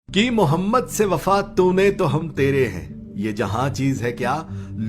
कि मोहम्मद से वफा तूने तो हम तेरे हैं, ये जहां चीज है क्या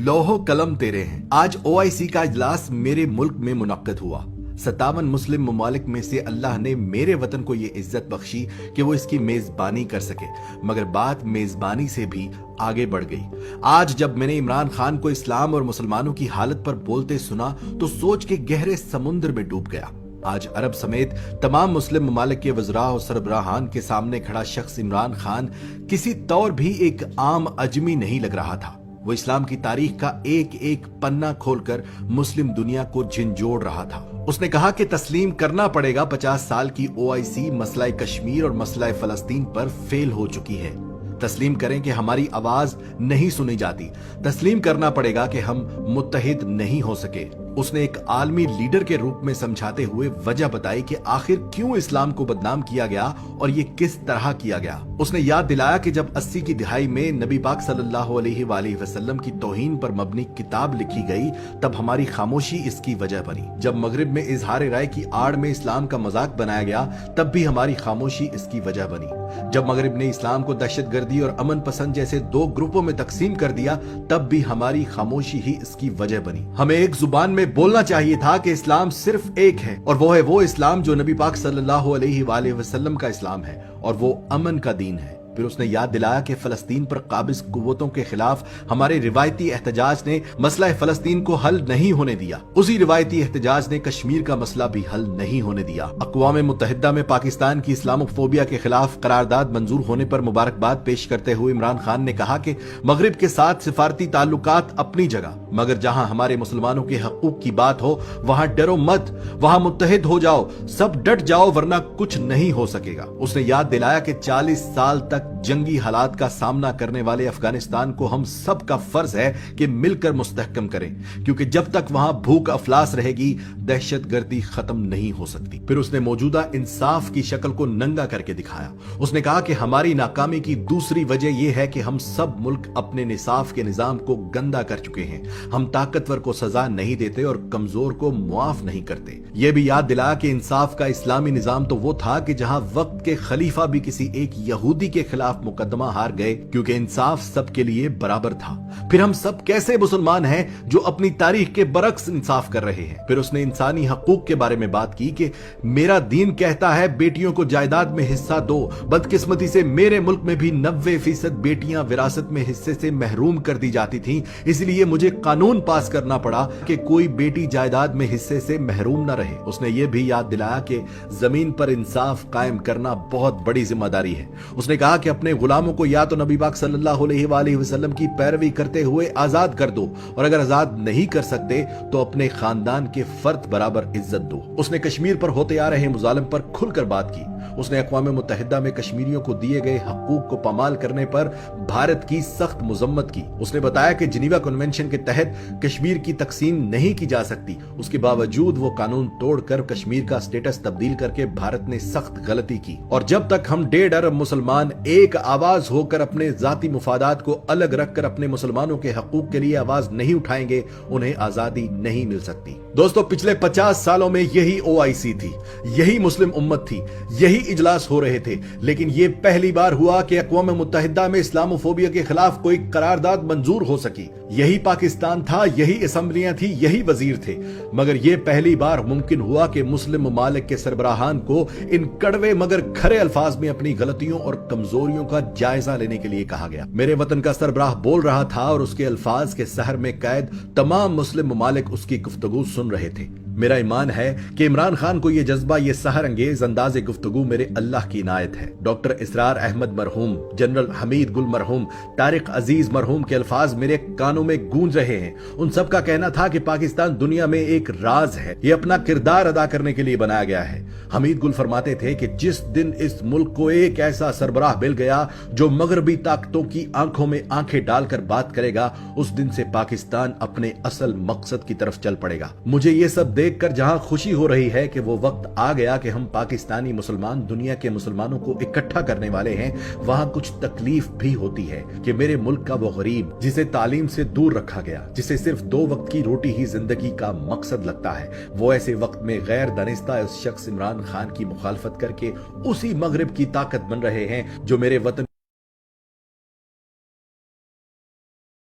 लोहो कलम तेरे हैं। आज ओआईसी का इजलास मेरे मुल्क में मुनक्कद हुआ। 57 मुस्लिम ममालिक में से अल्लाह ने मेरे वतन को ये इज्जत बख्शी कि वो इसकी मेजबानी कर सके, मगर बात मेजबानी से भी आगे बढ़ गई। आज जब मैंने इमरान खान को इस्लाम और मुसलमानों की हालत पर बोलते सुना तो सोच के गहरे समुद्र में डूब गया। आज अरब समेत तमाम मुस्लिम ममालिक के वज़रा और सरबराहान के सामने खड़ा शख्स इमरान खान किसी तौर भी एक आम अजमी नहीं लग रहा था। वो इस्लाम की तारीख का एक एक पन्ना खोलकर मुस्लिम दुनिया को झिंझोड़ रहा था। उसने कहा कि तस्लीम करना पड़ेगा 50 साल की ओआईसी मसला कश्मीर और मसला फलस्तीन पर फेल हो चुकी है। तस्लीम करें कि हमारी आवाज नहीं सुनी जाती। तस्लीम करना पड़ेगा कि हम मुत्तहिद नहीं हो सके। उसने एक आलमी लीडर के रूप में समझाते हुए वजह बताई कि आखिर क्यों इस्लाम को बदनाम किया गया और ये किस तरह किया गया। उसने याद दिलाया कि जब 80 की दिहाई में नबी पाक सल्लल्लाहु अलैहि वसल्लम की तौहीन पर मबनी किताब लिखी गई, तब हमारी खामोशी इसकी वजह बनी। जब मगरिब में इजहार राय की आड़ में इस्लाम का मजाक बनाया गया, तब भी हमारी खामोशी इसकी वजह बनी। जब मगरिब ने इस्लाम को दहशतगर्दी और अमन पसंद जैसे दो ग्रुपों में तकसीम कर दिया, तब भी हमारी खामोशी ही इसकी वजह बनी। हमें एक जुबान में बोलना चाहिए था कि इस्लाम सिर्फ एक है, और वो है वो इस्लाम जो नबी पाक सल्लल्लाहु अलैहि वसल्लम का इस्लाम है, और वो अमन का दीन है। फिर उसने याद दिलाया कि फलस्तीन पर काबिज कुव्वतों के खिलाफ हमारे रिवायती एहतजाज ने मसला फलस्तीन को हल नहीं होने दिया। उसी रिवायती एहतजाज ने कश्मीर का मसला भी हल नहीं होने दिया। अक़वाम मुत्तहिदा में पाकिस्तान की इस्लामोफोबिया के खिलाफ करारदाद मंजूर होने पर मुबारकबाद पेश करते हुए इमरान खान ने कहा कि मगरिब के साथ सिफारती ताल्लुकात अपनी जगह, मगर जहां हमारे मुसलमानों के हकूक की बात हो वहां डरो मत, वहां मुत्तहिद हो जाओ, सब डट जाओ, वरना कुछ नहीं हो सकेगा। उसने याद दिलाया कि 40 साल तक जंगी हालात का सामना करने वाले अफगानिस्तान को हम सब का फर्ज है कि मिलकर मुस्तहकम करें, क्योंकि जब तक वहां भूख अफलास रहेगी दहशतगर्दी खत्म नहीं हो सकती। फिर उसने मौजूदा इंसाफ की शक्ल को नंगा करके दिखाया। उसने कहा कि हमारी नाकामी की दूसरी वजह यह है कि हम सब मुल्क अपने निसाफ के निजाम को गंदा कर चुके हैं। हम ताकतवर को सजा नहीं देते और कमजोर को मुआफ नहीं करते। यह भी याद दिलाया कि इंसाफ का इस्लामी निजाम तो वो था कि जहां वक्त के खलीफा भी किसी एक यहूदी के खिलाफ मुकदमा हार गए, क्योंकि इंसाफ सबके लिए बराबर था। फिर हम सब कैसे मुसलमान हैं जो अपनी तारीख के बरक्स इंसाफ कर रहे हैं। फिर उसने इंसानी हकूक के बारे में बात की कि मेरा दीन कहता है बेटियों को जायदाद में हिस्सा दो। बदकिस्मती से मेरे मुल्क में भी 90% बेटियां विरासत में हिस्से से महरूम कर दी जाती थीं, इसलिए मुझे कानून पास करना पड़ा कि कोई बेटी जायदाद में हिस्से से महरूम न रहे। उसने ये भी याद दिलाया कि जमीन पर इंसाफ कायम करना बहुत बड़ी जिम्मेदारी है। उसने कहा कि अपने गुलामों को या तो नबी पाक सल्लल्लाहु अलैहि वसल्लम की पैरवी करते हुए आजाद कर दो, और अगर आजाद नहीं कर सकते तो अपने खानदान के फर्द बराबर इज्जत दो। उसने कश्मीर पर होते आ रहे मुजालिम पर खुलकर बात की। उसने अक़वाम मुत्तहिदा में कश्मीरियों को दिए गए हकूक को पामाल करने पर भारत की सख्त मुजम्मत की। उसने बताया कि जिनीवा कन्वेंशन के तहत कश्मीर की तकसीम नहीं की जा सकती, उसके बावजूद वो कानून तोड़कर कश्मीर का स्टेटस तब्दील करके भारत ने सख्त गलती की। और जब तक हम 1.5 अरब मुसलमान एक आवाज होकर अपने जाती मुफादात को अलग रखकर अपने मुसलमानों के हकूक के लिए आवाज नहीं उठाएंगे, उन्हें आजादी नहीं मिल सकती। दोस्तों, पिछले 50 सालों में यही ओआईसी थी, यही मुस्लिम उम्मत थी, यही इजलास हो रहे थे, लेकिन यह पहली बार हुआ कि अक़वाम मुत्तहिदा में इस्लामोफोबिया के खिलाफ कोई करारदाद मंजूर हो सकी। यही पाकिस्तान था, यही असेंबलियां थी, यही वजीर थे, मगर यह पहली बार मुमकिन हुआ कि मुस्लिम ममालिक के सरबराहान को इन कड़वे मगर खरे अल्फाज में अपनी गलतियों और कमजोरियों का जायजा लेने के लिए कहा गया। मेरे वतन का सरबराह बोल रहा था और उसके अल्फाज के सहर में कैद तमाम मुस्लिम ममालिक उसकी गुफ्तगू सुन रहे थे। मेरा ईमान है कि इमरान खान को यह जज्बा, यह सहर अंगेज अंदाज गुफ्तगू मेरे अल्लाह की इनायत है। डॉक्टर इसरार अहमद मरहूम, जनरल हमीद गुल मरहूम, तारिक अजीज मरहूम के अल्फाज मेरे कानों में गूंज रहे हैं। उन सब का कहना था कि पाकिस्तान दुनिया में एक राज है, यह अपना किरदार अदा करने के लिए बनाया गया है। हमीद गुल फरमाते थे कि जिस दिन इस मुल्क को एक ऐसा सरबराह मिल गया जो मगरबी ताकतों की आंखों में आंखें डालकर बात करेगा, उस दिन से पाकिस्तान अपने असल मकसद की तरफ चल पड़ेगा। मुझे ये सब देखकर जहां खुशी हो रही है कि वो वक्त आ गया कि हम पाकिस्तानी मुसलमान दुनिया के मुसलमानों को इकट्ठा करने वाले हैं, वहां कुछ तकलीफ भी होती है कि मेरे मुल्क का वो गरीब जिसे तालीम से दूर रखा गया, जिसे सिर्फ 2 वक्त की रोटी ही जिंदगी का मकसद लगता है, वो ऐसे वक्त में गैर दानिस्ता उस शख्स इमरान खान की मुखालफत करके उसी मगरिब की ताकत बन रहे हैं जो मेरे वतन